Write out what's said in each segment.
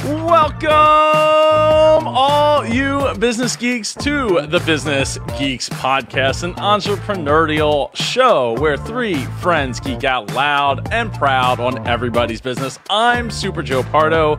Welcome, all you business geeks, to the Business Geeks Podcast, an entrepreneurial show where three friends geek out loud and proud on everybody's business. I'm Super Joe Pardo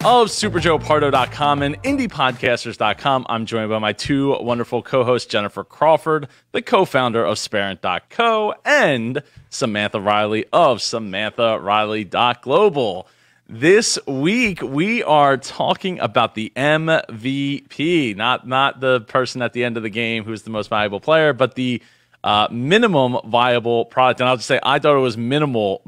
of superjoepardo.com and indiepodcasters.com. I'm joined by my two wonderful co-hosts, Jennifer Crawford, the co-founder of Sparent.co, and Samantha Riley of SamanthaRiley.global. This week, we are talking about the MVP, not the person at the end of the game who's the most valuable player, but the minimum viable product. And I'll just say, I thought it was minimal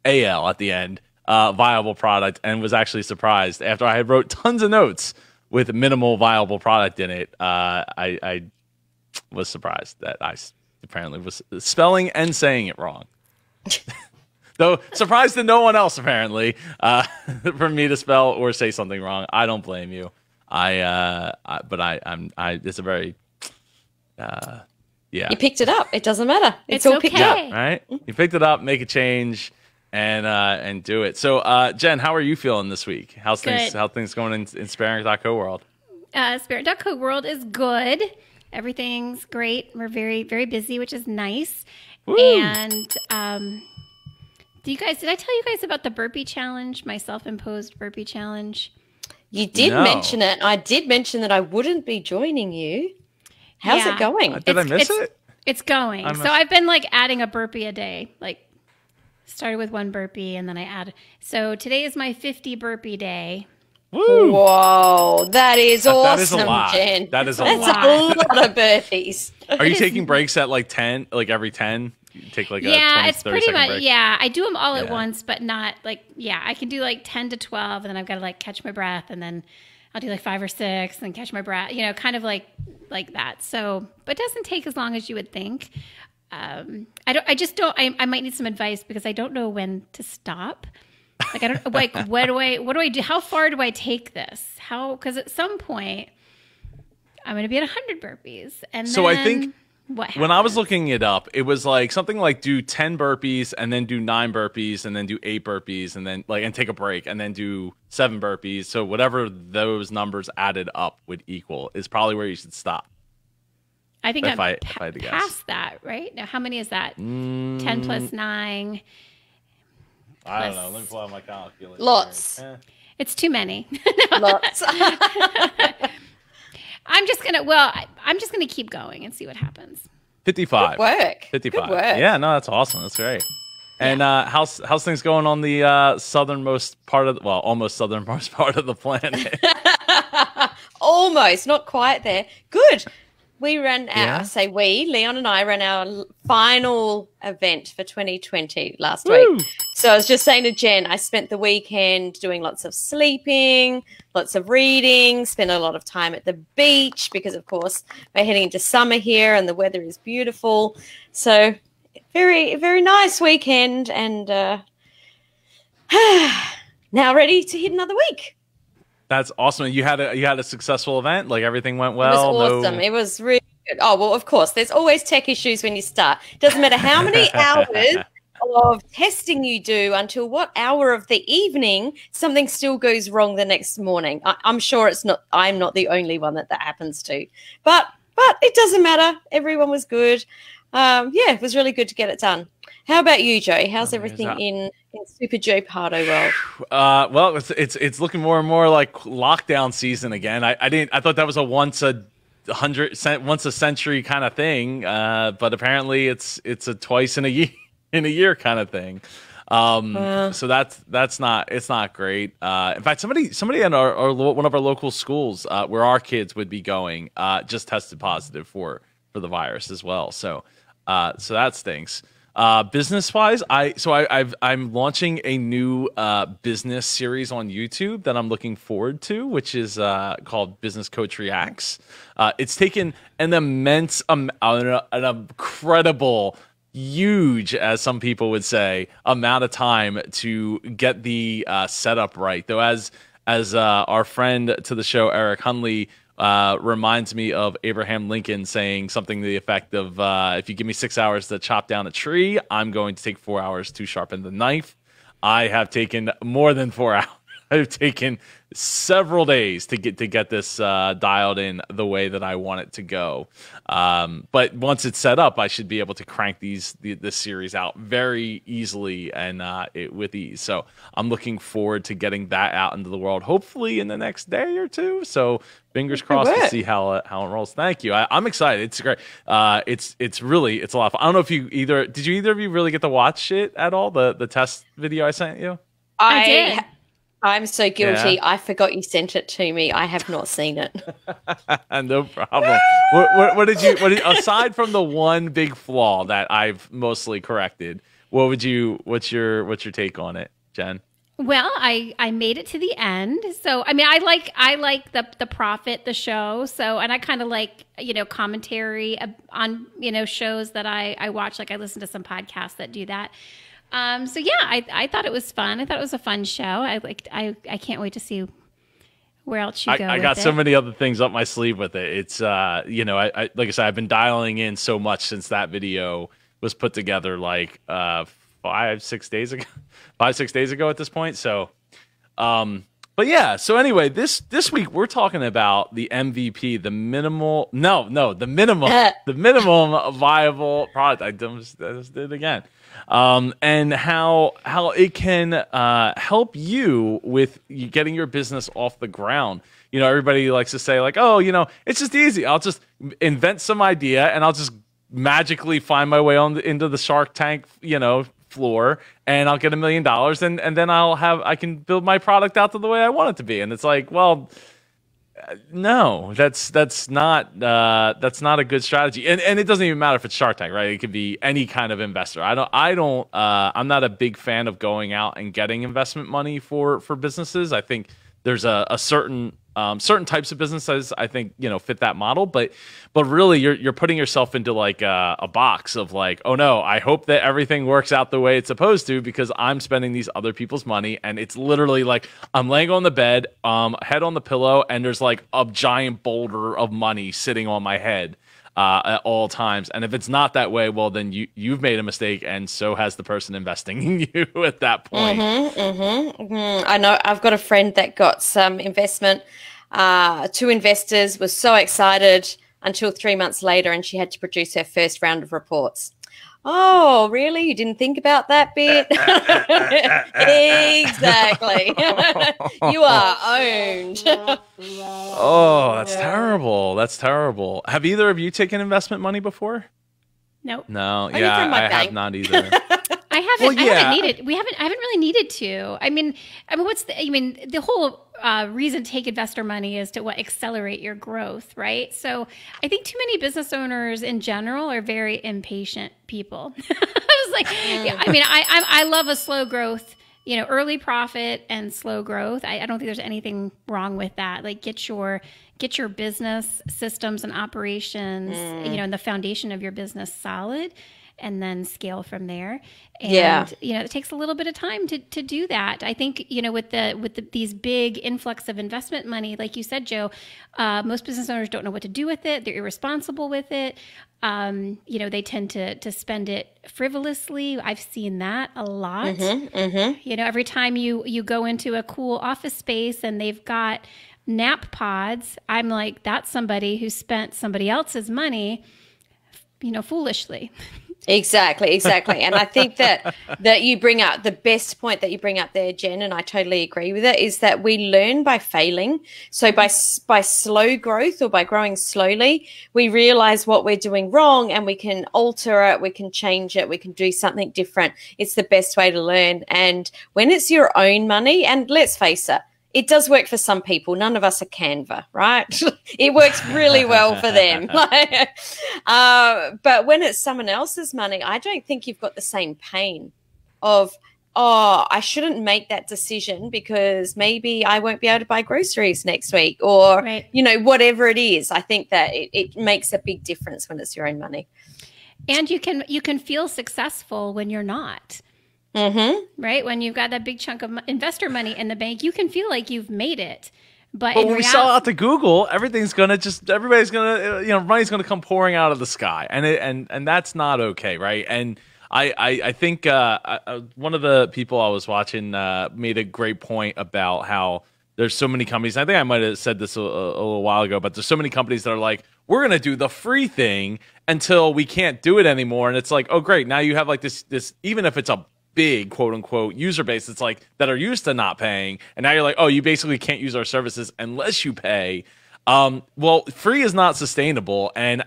AL at the end, viable product, and was actually surprised after I had wrote tons of notes with minimal viable product in it. I was surprised that I apparently was spelling and saying it wrong. Though surprised to no one else apparently for me to spell or say something wrong. I don't blame you. It's a very yeah. You picked it up. It doesn't matter. It's all picked up. Yeah, right? You picked it up, make a change, and do it. So Jen, how are you feeling this week? How's things going in Sparent.co world? Sparent.co world is good. Everything's great. We're very, very busy, which is nice. Woo. And did I tell you guys about the burpee challenge, my self-imposed burpee challenge? You did mention it. I did mention that I wouldn't be joining you. How's it going? Did I miss it? It's going. So I've been adding a burpee a day. Started with one burpee and then I add. So today is my 50 burpee day. Woo. Whoa, that is awesome, that is a lot. Jen. That's a lot of burpees. Are you taking breaks at 10, every 10? You take a 20, it's pretty much break? Yeah, I do them all at once, but not I can do 10 to 12 and then I've got to catch my breath and then I'll do 5 or 6 and then catch my breath, kind of like that. So, but it doesn't take as long as you would think. I might need some advice because I don't know when to stop. I don't what do I do? How far do I take this? Because at some point I'm going to be at 100 burpees and so then I think when I was looking it up, it was something do 10 burpees and then do 9 burpees and then do 8 burpees and then and take a break and then do 7 burpees. So whatever those numbers added up would equal is probably where you should stop. I think if I had to guess. Past that, right? Now, how many is that? 10 plus 9. I don't know. Let me pull out my calculator. Lots. It's too many. Lots. I'm just gonna keep going and see what happens. 55. Good work. 55. Good work. Yeah, no, that's awesome. That's great. And how's things going on the southernmost part of almost southernmost part of the planet? Almost, not quite there. Good. We ran Leon and I ran our final event for 2020 last week. So I was just saying to Jen, I spent the weekend doing lots of sleeping, lots of reading, spent a lot of time at the beach because, of course, we're heading into summer here and the weather is beautiful. So very, very nice weekend and now ready to hit another week. That's awesome. You had a successful event? Everything went well? It was awesome. It was really good. Oh, well, of course. There's always tech issues when you start. It doesn't matter how many hours of testing you do until what hour of the evening, something still goes wrong the next morning. I'm sure I'm not the only one that happens to. But it doesn't matter. Everyone was good. It was really good to get it done. How about you, Joe? How's everything in Super Joe Pardo world? Well, it's looking more and more like lockdown season again. I thought that was a once a century kind of thing, but apparently it's a twice in a year kind of thing. So it's not great. In fact, somebody at one of our local schools where our kids would be going just tested positive for the virus as well. So that stinks. Business wise, I'm launching a new business series on YouTube that I'm looking forward to, which is called Business Coach Reacts. It's taken an immense, an incredible, huge, as some people would say, amount of time to get the setup right. Though, as our friend to the show, Eric Hunley, reminds me of Abraham Lincoln saying something to the effect of, if you give me 6 hours to chop down a tree, I'm going to take 4 hours to sharpen the knife. I have taken more than 4 hours. I've taken several days to get this dialed in the way that I want it to go. But once it's set up, I should be able to crank this series out very easily and with ease. So I'm looking forward to getting that out into the world, hopefully in the next day or two. So fingers crossed to see how it rolls. Thank you. I'm excited. It's great. It's a lot of fun. I don't know if did either of you really get to watch it at all? The test video I sent you? I did. I'm so guilty. Yeah. I forgot you sent it to me. I have not seen it. No problem. What did you aside from the one big flaw that I've mostly corrected, what's your take on it, Jen? Well, I made it to the end. So, I mean, I like the Prophet, the show. So, and I kind of like, commentary on, shows that I watch. Like I listen to some podcasts that do that. So yeah, I thought it was fun. I thought it was a fun show. I can't wait to see where else you go. I got so many other things up my sleeve with it. It's I like I said, I've been dialing in so much since that video was put together like 5-6 days ago. 5-6 days ago at this point. So but yeah, so anyway, this week we're talking about the MVP, the minimum viable product. I just did it again. And how it can help you with getting your business off the ground. Everybody likes to say like, oh, it's just easy. I'll just invent some idea and I'll just magically find my way into the Shark Tank, floor, and I'll get $1 million, and then I can build my product out to the way I want it to be. And it's like, well, no, that's not a good strategy. And it doesn't even matter if it's Shark Tank, right? It could be any kind of investor. I'm not a big fan of going out and getting investment money for businesses. I think there's a certain types of businesses I think fit that model, but really you're putting yourself into like a box of like, oh no, I hope that everything works out the way it's supposed to because I'm spending these other people's money, and it's literally like I'm laying on the bed, head on the pillow, and there's like a giant boulder of money sitting on my head at all times. And if it's not that way, well, then you've made a mistake, and so has the person investing in you at that point. I know I've got a friend that got some investment to investors, was so excited until 3 months later, and she had to produce her first round of reports. Oh, really? You didn't think about that bit? Exactly. You are owned. Oh, that's terrible. That's terrible. Have either of you taken investment money before? Nope. No. Only Yeah, from my I bank. have not either. I haven't. Well, yeah. I haven't needed. I haven't really needed to. I mean, the whole reason to take investor money is to accelerate your growth, right? So I think too many business owners in general are very impatient people. I was like, I love a slow growth, early profit and slow growth. I don't think there's anything wrong with that. Like get your business systems and operations, and the foundation of your business solid, and then scale from there. And, it takes a little bit of time to do that. I think, with these big influx of investment money, like you said, Joe, most business owners don't know what to do with it. They're irresponsible with it. They tend to spend it frivolously. I've seen that a lot. Every time you go into a cool office space and they've got nap pods, I'm like, that's somebody who spent somebody else's money, foolishly. Exactly. And I think that you bring up the best point that you bring up there, Jen, and I totally agree with it, is that we learn by failing. So by slow growth, or by growing slowly, we realize what we're doing wrong, and we can alter it, we can change it, we can do something different. It's the best way to learn. And when it's your own money, and let's face it, it does work for some people. None of us are Canva, right? It works really well for them. But when it's someone else's money, I don't think you've got the same pain of, oh, I shouldn't make that decision because maybe I won't be able to buy groceries next week, or, right. Whatever it is. I think that it makes a big difference when it's your own money. And you can feel successful when you're not. Right? When you've got that big chunk of investor money in the bank, you can feel like you've made it. But when we sell out to Google, everybody's gonna money's gonna come pouring out of the sky, and that's not okay, right? And I think one of the people I was watching made a great point about how there's so many companies. I think I might have said this a little while ago, but there's so many companies that are like, we're going to do the free thing until we can't do it anymore. And it's like, oh, great. Now you have like this, even if it's a big quote unquote user base, it's like that are used to not paying. And now you're like, oh, you basically can't use our services unless you pay. Well, free is not sustainable. And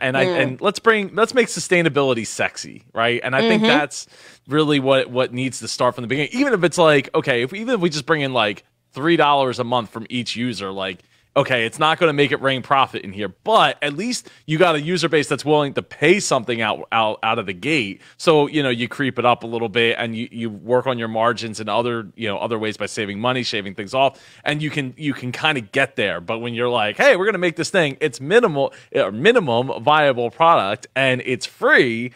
let's make sustainability sexy. Right. And I think that's really what needs to start from the beginning. Even if it's like, okay, even if we just bring in like $3 a month from each user, like, okay, it's not going to make it rain profit in here, but at least you got a user base that's willing to pay something out of the gate. So, you creep it up a little bit and you work on your margins and other ways by saving money, shaving things off, and you can kind of get there. But when you're like, hey, we're going to make this thing, it's minimum viable product and it's free,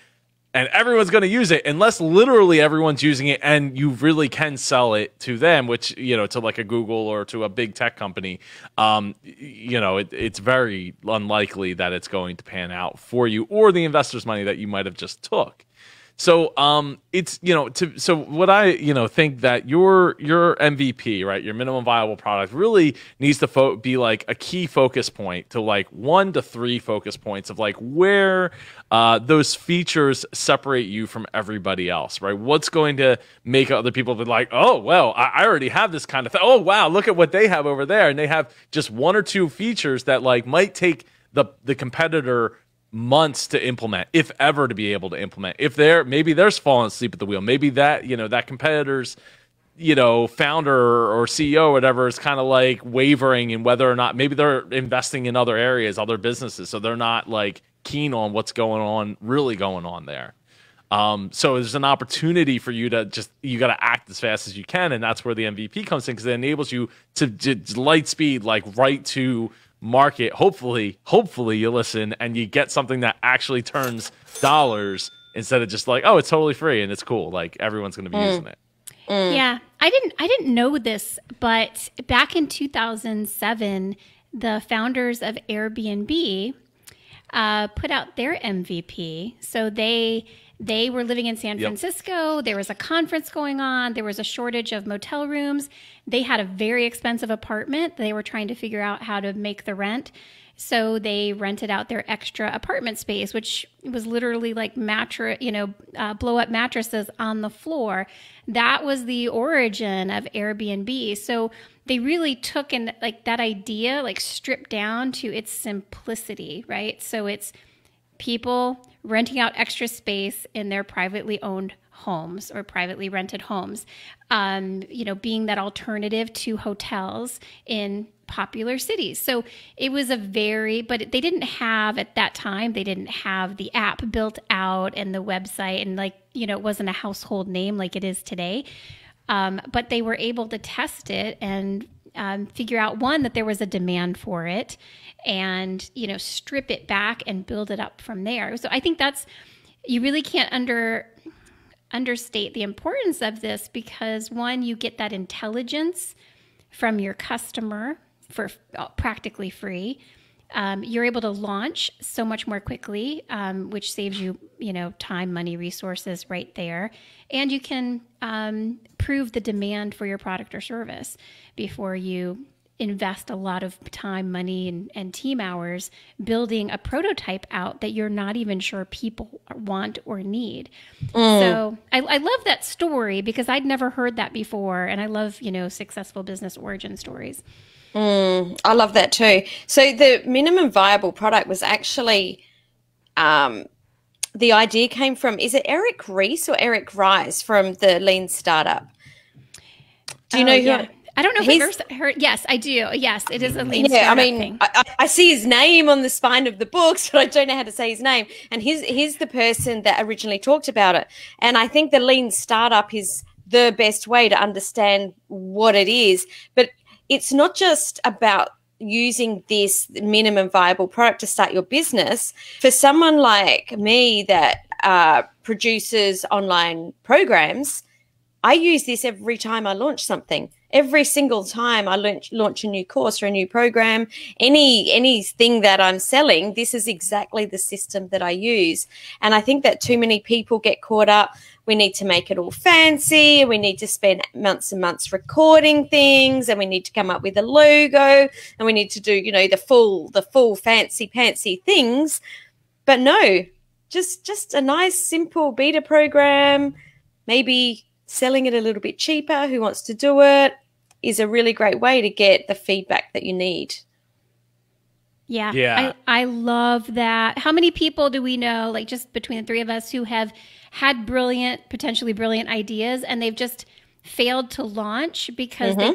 and everyone's going to use it unless literally everyone's using it and you really can sell it to them, which, to like a Google or to a big tech company, it's very unlikely that it's going to pan out for you or the investors' money that you might have just took. So it's so what I think that your MVP, right, your minimum viable product really needs to be like a key focus point to like 1 to 3 focus points of like where those features separate you from everybody else, right? What's going to make other people be like, oh well, I already have this kind of thing. Oh wow, look at what they have over there, and they have just 1 or 2 features that like might take the competitor months to implement, if ever to be able to implement. If maybe there's falling asleep at the wheel, maybe that that competitor's founder or CEO or whatever is kind of like wavering in whether or not maybe they're investing in other areas, other businesses, so they're not like keen on what's really going on there. So there's an opportunity for you to you got to act as fast as you can, and that's where the MVP comes in, because it enables you to light speed, like right to market. Hopefully you listen and you get something that actually turns dollars instead of just like, oh, it's totally free and it's cool, like everyone's going to be using it. Yeah, I didn't know this, but back in 2007, the founders of Airbnb put out their MVP. So they were living in San Francisco. Yep. There was a conference going on. There was a shortage of motel rooms. They had a very expensive apartment. They were trying to figure out how to make the rent. So they rented out their extra apartment space, which was literally like blow up mattresses on the floor. That was the origin of Airbnb. So they really took that idea, like stripped down to its simplicity, right? So it's people renting out extra space in their privately owned homes or privately rented homes, being that alternative to hotels in popular cities. So it was but they didn't have, at that time, they didn't have the app built out and the website, and it wasn't a household name like it is today. But they were able to test it and figure out, one, that there was a demand for it, and strip it back and build it up from there. So I think you really can't understate the importance of this, because one, you get that intelligence from your customer for practically free. You're able to launch so much more quickly, which saves you, time, money, resources right there. And you can prove the demand for your product or service before you invest a lot of time, money, and team hours building a prototype out that you're not even sure people want or need. So I love that story, because I'd never heard that before. And I love, successful business origin stories. I love that too. So the minimum viable product was actually, the idea came from, is it Eric Ries or Eric Ries from the Lean Startup? Do you know who? Yeah. I don't know if I've heard. Yes, I do. Yes, it is a Lean Startup thing. I see his name on the spine of the books, but I don't know how to say his name. And he's the person that originally talked about it. And I think the Lean Startup is the best way to understand what it is. But it's not just about using this minimum viable product to start your business. For someone like me that produces online programs, I use this every time I launch something. every single time I launch a new course or a new program, anything that I'm selling, this is exactly the system that I use. And I think that too many people get caught up. We need to make it all fancy. We need to spend months and months recording things, and we need to come up with a logo, and we need to do, the full fancy pantsy things. But no, just a nice, simple beta program, maybe selling it a little bit cheaper. Who wants to do it is a really great way to get the feedback that you need. Yeah. I love that. How many people do we know, like just between the three of us, who have had potentially brilliant ideas, and they've just failed to launch because they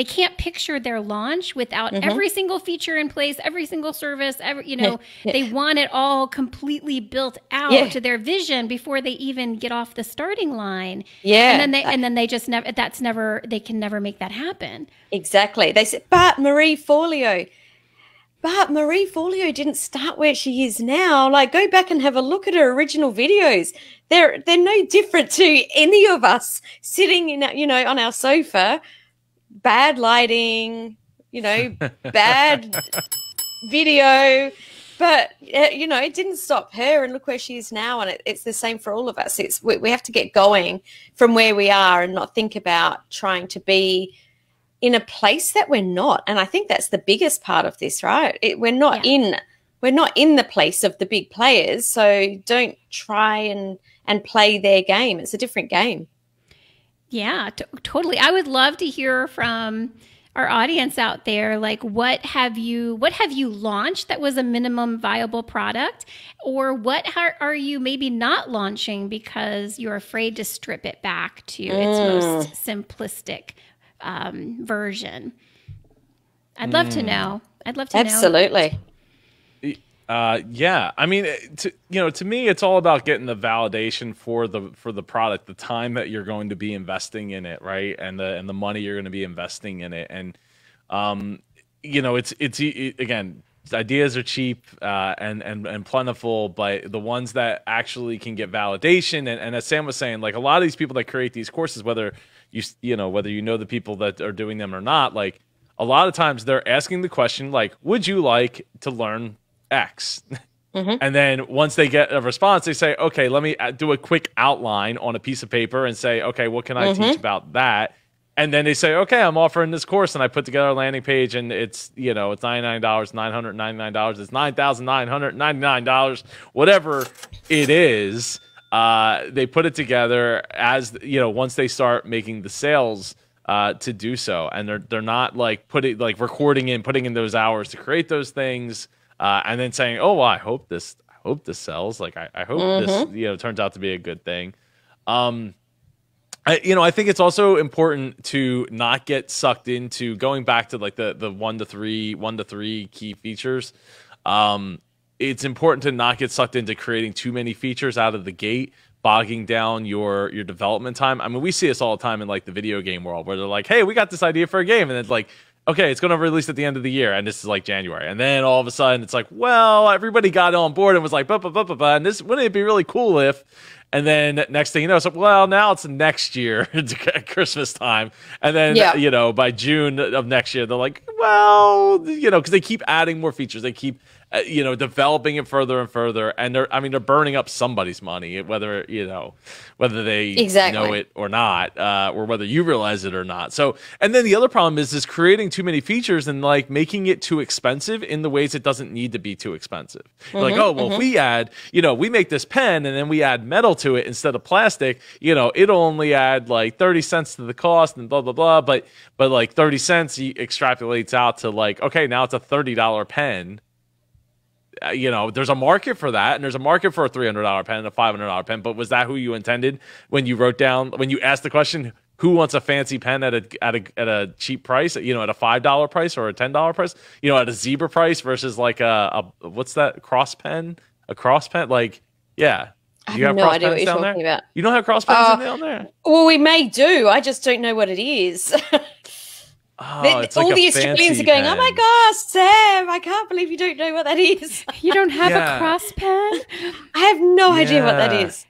can't picture their launch without every single feature in place, every single service, they want it all completely built out to their vision before they even get off the starting line. Yeah. And then they just they can never make that happen. Exactly. They said, but Marie Forleo didn't start where she is now. Like, go back and have a look at her original videos. They're no different to any of us sitting in, on our sofa, bad lighting, bad video. But, it didn't stop her, and look where she is now. And it's the same for all of us. We have to get going from where we are and not think about trying to be in a place that we're not. And I think that's the biggest part of this, right? We're not in the place of the big players. So don't try and play their game. It's a different game. Yeah, totally. I would love to hear from our audience out there. Like, what have you launched that was a minimum viable product, or what are you maybe not launching because you're afraid to strip it back to its most simplistic version? I'd love to know. Absolutely. Yeah. I mean, to me, it's all about getting the validation for the product, the time that you're going to be investing in it, right, and the money you're going to be investing in it, and it's again, ideas are cheap and plentiful, but the ones that actually can get validation, and as Sam was saying, like, a lot of these people that create these courses, whether you know the people that are doing them or not, like, a lot of times they're asking the question, like, would you like to learn X? And then once they get a response, they say, okay, let me do a quick outline on a piece of paper and say, okay, what can I teach about that? And then they say, okay, I'm offering this course, and I put together a landing page, and it's it's $99, $999, it's $9,999, whatever it is. They put it together as once they start making the sales to do so, and they're not like putting in those hours to create those things, and then saying, oh, well, I hope this sells. Like, I hope this turns out to be a good thing. I think it's also important to not get sucked into going back to like the one to three key features. It's important to not get sucked into creating too many features out of the gate, bogging down your development time. I mean, we see this all the time in like the video game world, where they're like, hey, we got this idea for a game, and it's like, okay, it's going to release at the end of the year, and this is like January, and then all of a sudden it's like, well, everybody got on board and was like, and this, wouldn't it be really cool if? And then next thing you know, it's like, well, now it's next year at Christmas time. And then, by June of next year, they're like, well, because they keep adding more features. They keep, developing it further and further. And they're burning up somebody's money, whether they know it or not, or whether you realize it or not. So, and then the other problem is creating too many features and like making it too expensive in the ways it doesn't need to be too expensive. Like, oh, well, if we add, we make this pen and then we add metal to it instead of plastic, it'll only add like 30 cents to the cost and blah, blah, blah. But like 30 cents extrapolates out to like, okay, now it's a $30 pen. There's a market for that, and there's a market for a $300 pen and a $500 pen. But was that who you intended when you asked the question, who wants a fancy pen at a cheap price, at a $5 price or a $10 price, at a zebra price versus like a what's that, cross pen? A cross pen? Like, yeah. I have no idea what you're talking about. You don't have cross pens down there? Well, we may do. I just don't know what it is. It's all like the Australians are going, pen. Oh my gosh, Sam, I can't believe you don't know what that is. You don't have a cross pen? I have no idea what that is.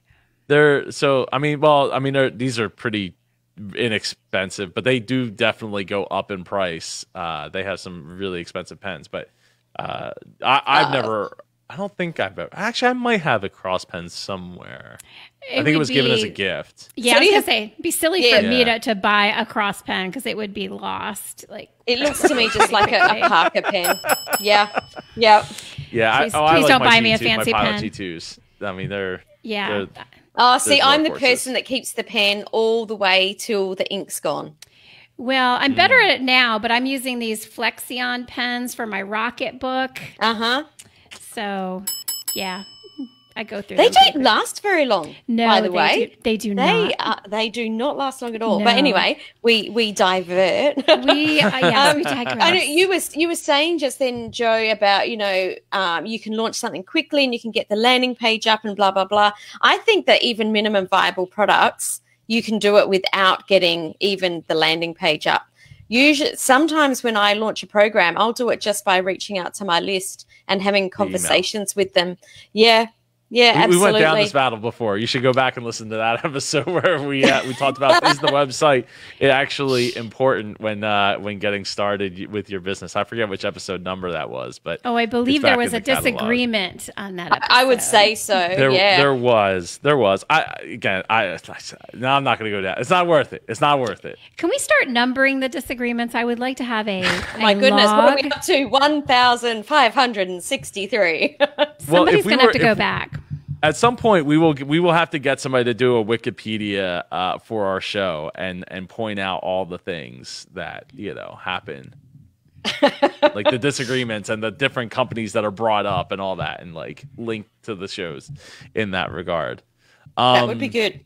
These are pretty inexpensive, but they do definitely go up in price. They have some really expensive pens, but I've never. I don't think I've ever. Actually, I might have a cross pen somewhere. I think it was given as a gift. Yeah, So I was gonna say, it'd be silly for me Yeah. to buy a cross pen because it would be lost. Like It looks to me just like a Parker pen. Yeah. Yeah. Yeah, Please- I please like don't my buy me a G2, fancy my Pilot pen. G2s. I mean, they're yeah. Oh, see, There's I'm the workhorses. person that keeps the pen all the way till the ink's gone. Well, I'm better at it now, but I'm using these Flexion pens for my Rocket book. Uh-huh. So, yeah, I go through. They them don't pretty last very long, No, by the way. they do not. They do not last long at all. No. But anyway, we divert. We digress. I know you were saying just then, Joe, about you can launch something quickly and you can get the landing page up and blah blah blah. I think that even minimum viable products, you can do it without getting even the landing page up. Usually, sometimes when I launch a program, I'll do it just by reaching out to my list and having conversations with them. Yeah. Yeah, we absolutely. went down this battle before. You should go back and listen to that episode where we talked about is the website actually important when getting started with your business. I forget which episode number that was, but I believe it's back there was in a the catalog. disagreement on that episode. I would say so. Yeah. There was. Now I'm not going to go down. It's not worth it. It's not worth it. Can we start numbering the disagreements? I would like to have a My goodness, what are we log. up to? 1,563. Somebody's going to have to go back. At some point, we will have to get somebody to do a Wikipedia for our show and point out all the things that happen, like the disagreements and the different companies that are brought up and all that, and like link to the shows in that regard. That would be good.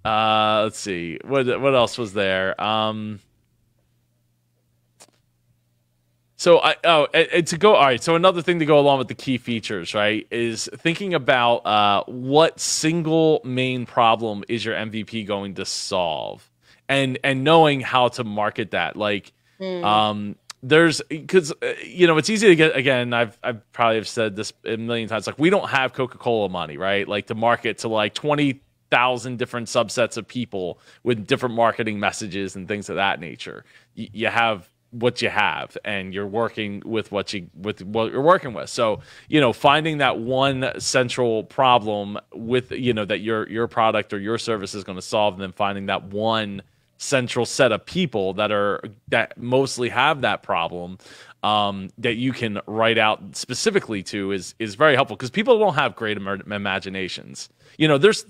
Let's see what else was there. So to go, all right. So another thing to go along with the key features, right, is thinking about what single main problem is your MVP going to solve, and knowing how to market that. Like, there's because it's easy to get. Again, I've probably have said this a million times. Like, we don't have Coca-Cola money, right? Like to market to like 20,000 different subsets of people with different marketing messages and things of that nature. You have what you have, and you're working with what you're working with. So, finding that one central problem with, that your product or your service is going to solve, and then finding that one central set of people that mostly have that problem, that you can write out specifically to is very helpful, because people don't have great imaginations. There's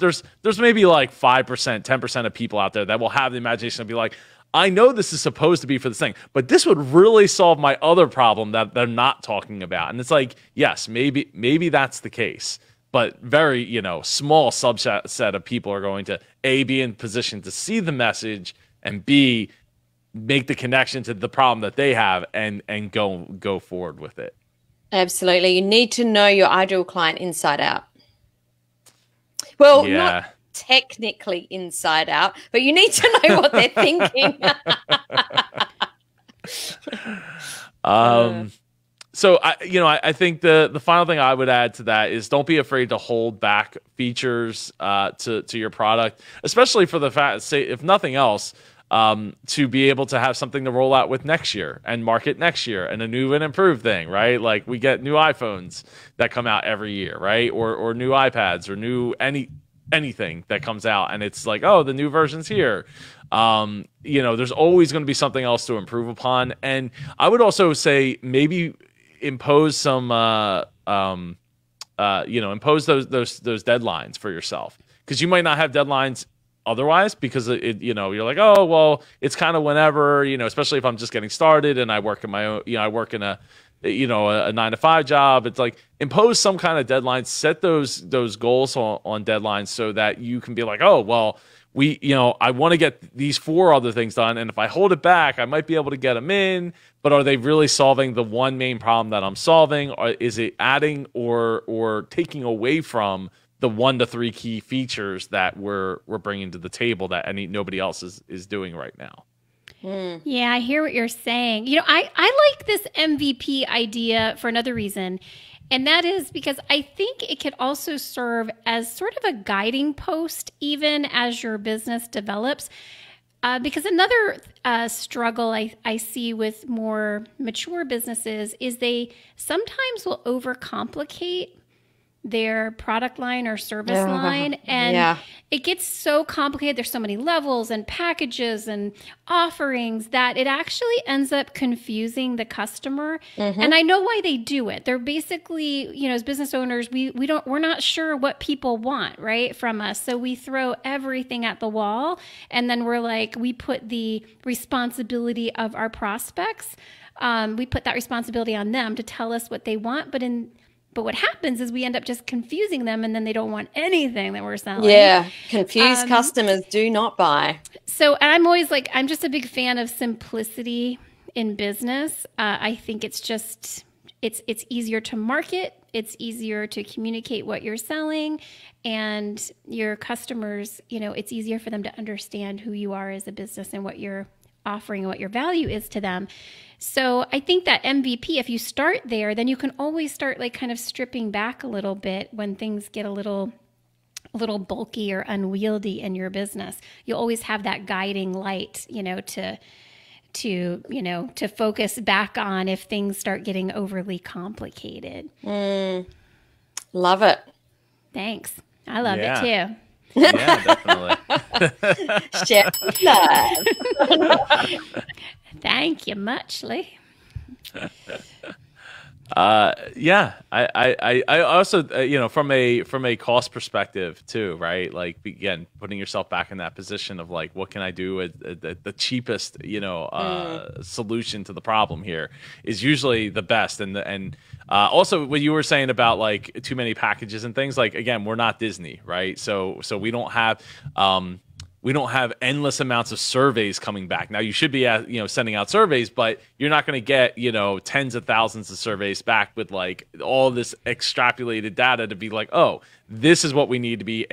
maybe like 5%, 10% of people out there that will have the imagination to be like, I know this is supposed to be for this thing, but this would really solve my other problem that they're not talking about. And it's like, yes, maybe that's the case, but very, small subset of people are going to A, be in position to see the message, and B, make the connection to the problem that they have and go forward with it. Absolutely. You need to know your ideal client inside out. Well, Yeah. not technically inside out, but you need to know what they're thinking. So I think the final thing I would add to that is don't be afraid to hold back features to your product, especially for the fact, say, if nothing else, to be able to have something to roll out with next year and market next year, and a new and improved thing, right? Like we get new iPhones that come out every year, right? Or new iPads, or new anything that comes out, and it's like, oh, the new version's here. There's always going to be something else to improve upon. And I would also say maybe impose some impose those deadlines for yourself, because you might not have deadlines otherwise, because you're like, oh, well, it's kind of whenever, especially if I'm just getting started and I work in my own, I work in a 9-to-5 job. It's like, impose some kind of deadline, set those goals on deadlines, so that you can be like, oh, well, I want to get these 4 other things done, and if I hold it back, I might be able to get them in, but are they really solving the one main problem that I'm solving? Or is it adding or taking away from the 1 to 3 key features that we're bringing to the table that nobody else is doing right now? Yeah, I hear what you're saying. I like this MVP idea for another reason. And that is because I think it could also serve as sort of a guiding post, even as your business develops. Because another struggle I see with more mature businesses is they sometimes will overcomplicate their product line or service line. And it gets so complicated. There's so many levels and packages and offerings that it actually ends up confusing the customer. And I know why they do it. They're basically, you know, as business owners, we're not sure what people want, right, from us. So we throw everything at the wall, and then we're like, we put the responsibility of our prospects. We put that responsibility on them to tell us what they want, but what happens is we end up just confusing them, and then they don't want anything that we're selling. Yeah, confused customers do not buy. So I'm always like, I'm just a big fan of simplicity in business. I think it's just, it's easier to market. It's easier to communicate what you're selling, and your customers, you know, it's easier for them to understand who you are as a business and what you're offering and what your value is to them. So I think that MVP, if you start there, then you can always start like kind of stripping back a little bit when things get a little bulky or unwieldy in your business. You'll always have that guiding light, you know, to focus back on if things start getting overly complicated. Love it. Thanks. I love it too. Yeah, definitely. Share love. Thank you muchly. I also, you know, from a cost perspective too, right? Like, again, putting yourself back in that position of like, what can I do at the cheapest, you know, solution to the problem here is usually the best. And also what you were saying about like too many packages and things, like, again, we're not Disney, right? So we don't have, endless amounts of surveys coming back. Now, you should be sending out surveys, but you're not going to get, you know, tens of thousands of surveys back with like all this extrapolated data to be like, oh, this is what we need to be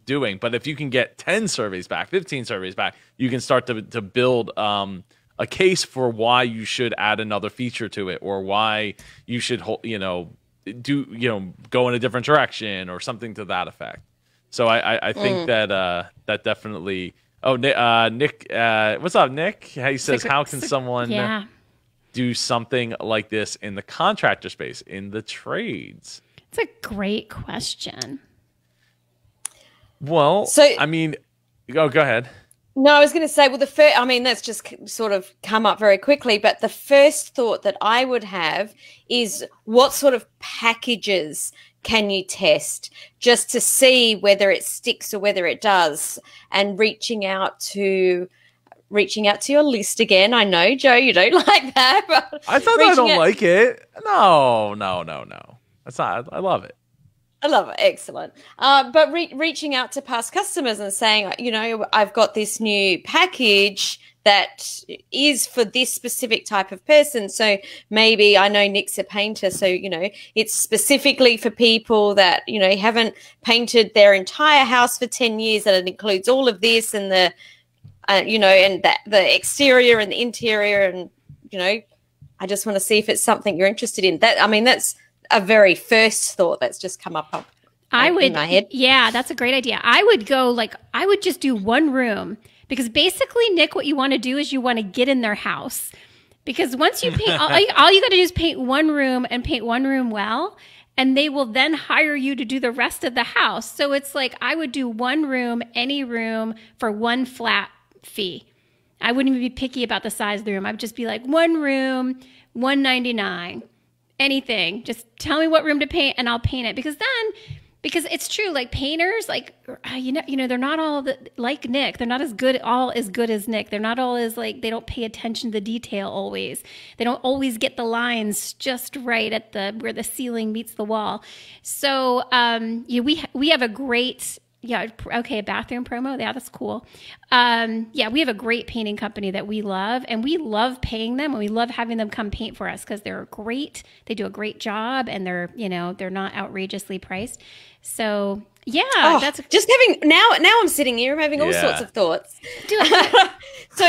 doing. But if you can get 10 surveys back, 15 surveys back, you can start to build a case for why you should add another feature to it, or why you should go in a different direction or something to that effect. So I think that definitely. Oh, Nick, what's up, Nick? He says, how can someone do something like this in the contractor space, in the trades? It's a great question. Well, I mean, go ahead. No, I was going to say, well, that's just sort of come up very quickly, but the first thought that I would have is, what sort of packages can you test just to see whether it sticks or whether it does, and reaching out to your list again. I know, Joe, you don't like that, but I thought I don't like it. No. That's not. I love it. I love it. Excellent. But reaching out to past customers and saying, you know, I've got this new package that is for this specific type of person. So maybe, I know Nick's a painter, so, you know, it's specifically for people that, you know, haven't painted their entire house for 10 years, and it includes all of this and the, and the exterior and the interior. And, you know, I just want to see if it's something you're interested in. That's a very first thought that's just come up in my head. Yeah, that's a great idea. I would just do one room, because basically, Nick, what you want to do is you want to get in their house, because once you paint, all you got to do is paint one room, and paint one room well, and they will then hire you to do the rest of the house. So it's like, I would do one room, any room, for one flat fee. I wouldn't even be picky about the size of the room. I would just be like, one room, $199. Anything. Just tell me what room to paint and I'll paint it. Because it's true, like painters, like, they're not all like Nick. They're not as good as Nick. They're not all as like, they don't pay attention to detail always. They don't always get the lines just right at where the ceiling meets the wall. So we have a great, a bathroom promo. Yeah, that's cool. We have a great painting company that we love, and we love paying them, and we love having them come paint for us, because they're great. They do a great job, and they're not outrageously priced. So that's just having now I'm sitting here, I'm having all sorts of thoughts. So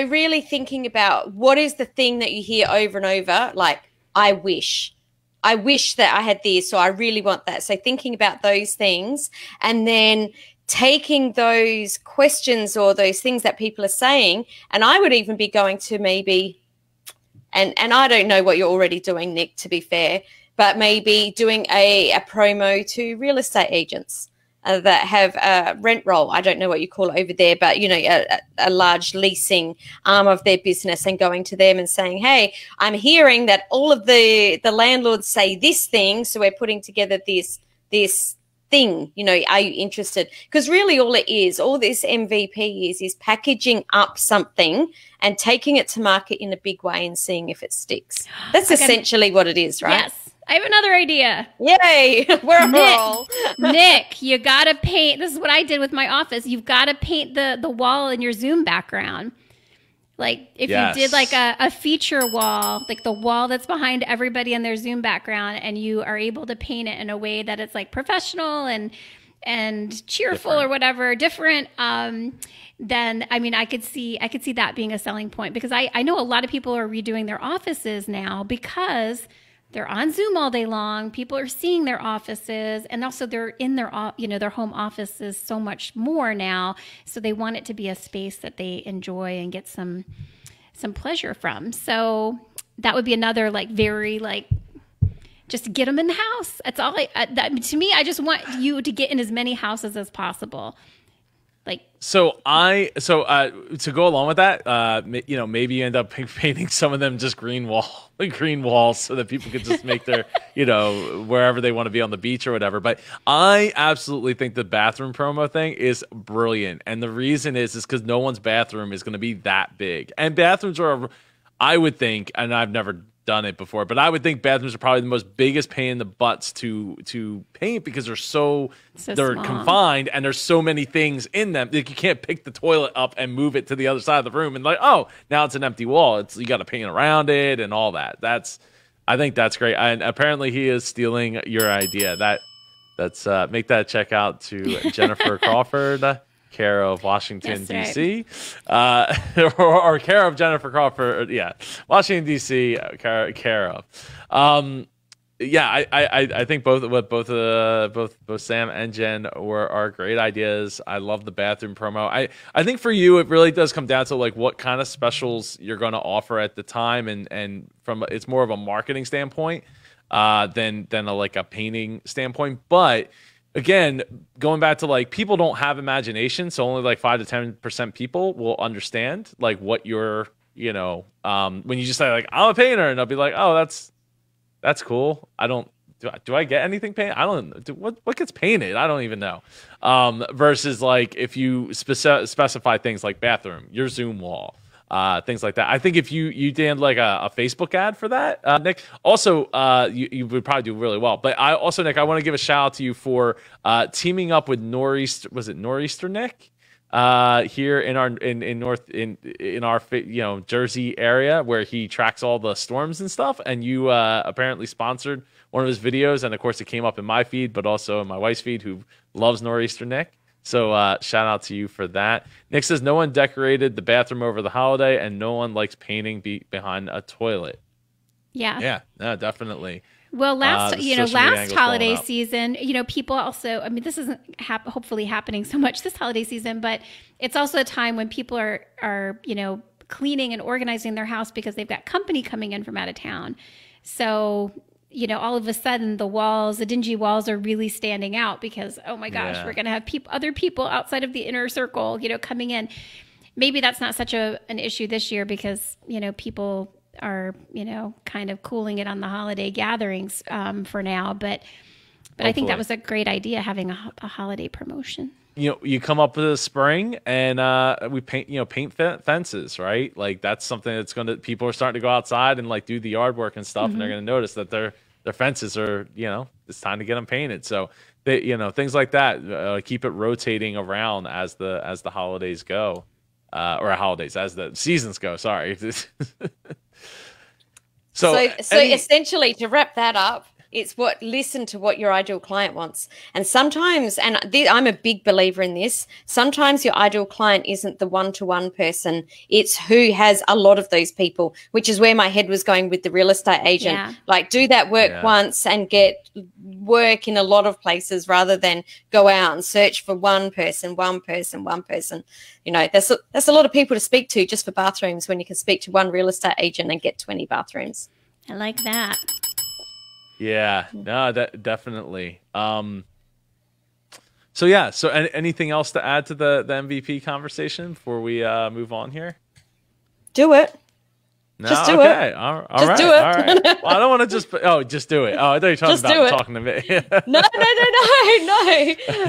really thinking about, what is the thing that you hear over and over, like, I wish that I had this, or I really want that. So thinking about those things, and then taking those questions or those things that people are saying, and I would even be going to maybe, and I don't know what you're already doing, Nick, to be fair, but maybe doing a promo to real estate agents that have a rent roll. I don't know what you call it over there, but, you know, a large leasing arm of their business, and going to them and saying, hey, I'm hearing that all of the landlords say this thing, so we're putting together this thing, you know, are you interested? Because really all this MVP is packaging up something and taking it to market in a big way and seeing if it sticks. That's essentially what it is, right? Yes. I have another idea. Yay! We're on a roll. Nick, you got to paint. This is what I did with my office. You've got to paint the wall in your Zoom background. Like if you did like a feature wall, like the wall that's behind everybody in their Zoom background, and you are able to paint it in a way that it's like professional and cheerful or whatever, different, then I mean I could see that being a selling point, because I know a lot of people are redoing their offices now because they're on Zoom all day long. People are seeing their offices, and also they're in their home offices so much more now. So they want it to be a space that they enjoy and get some pleasure from. So that would be another very just get them in the house. That's all. To me, I just want you to get in as many houses as possible. To go along with that, maybe you end up painting some of them just green walls, so that people could just make their, wherever they want to be on the beach or whatever. But I absolutely think the bathroom promo thing is brilliant, and the reason is because no one's bathroom is going to be that big, and bathrooms are, I would think, and I've never done it before, but I would think bathrooms are probably the most biggest pain in the butts to paint, because they're they're small, confined, and there's so many things in them. Like, you can't pick the toilet up and move it to the other side of the room and now it's an empty wall. You got to paint around it and all that. I think that's great. And apparently he is stealing your idea. That's make that check out to Jennifer Crawford, care of Washington, D.C. Or care of Jennifer Crawford. Yeah, Washington, D.C., care of. I think both Sam and Jen are great ideas. I love the bathroom promo. I think for you, it really does come down to what kind of specials you're going to offer at the time, and from it's more of a marketing standpoint than a painting standpoint. But again, going back to people don't have imagination, so only 5 to 10% people will understand what you're when you just say I'm a painter, and they'll be like, oh, that's cool. Do I get anything painted? I don't. What gets painted? I don't even know. Versus if you specify things like bathroom, your Zoom wall, things like that. I think if you did a Facebook ad for that, Nick, also you would probably do really well. But Nick, I want to give a shout out to you for teaming up with Nor'easter. Was it Nor'easter Nick? Here in our Jersey area, where he tracks all the storms and stuff, and you apparently sponsored one of his videos, and of course it came up in my feed, but also in my wife's feed, who loves Nor'easter Nick. So shout out to you for that. Nick says no one decorated the bathroom over the holiday, and no one likes painting behind a toilet. Yeah, no, definitely. Well, last holiday season, people also, I mean, this isn't hopefully happening so much this holiday season, but it's also a time when people are cleaning and organizing their house because they've got company coming in from out of town. So, all of a sudden the dingy walls are really standing out because, oh my gosh, we're going to have other people outside of the inner circle, coming in. Maybe that's not such an issue this year because, people are kind of cooling it on the holiday gatherings for now, but I think that was a great idea, having a holiday promotion. You come up with a spring and we paint fences, right? That's something that's people are starting to go outside and do the yard work and stuff, and they're going to notice that their fences are it's time to get them painted. So they things like that, keep it rotating around as the holidays go, as the seasons go. Sorry. So essentially, to wrap that up, listen to what your ideal client wants. And sometimes, I'm a big believer in this, sometimes your ideal client isn't the one-to-one person. It's who has a lot of those people, which is where my head was going with the real estate agent. Yeah. Like, do that work once and get work in a lot of places rather than go out and search for one person. You know, that's a lot of people to speak to just for bathrooms when you can speak to one real estate agent and get 20 bathrooms. I like that. Yeah, no, definitely. So anything else to add to the MVP conversation before we move on here? Do it. No, just do okay. it. All just right. do it. All right. Well, I don't want to just do it. Oh, I thought you were talking to me. No.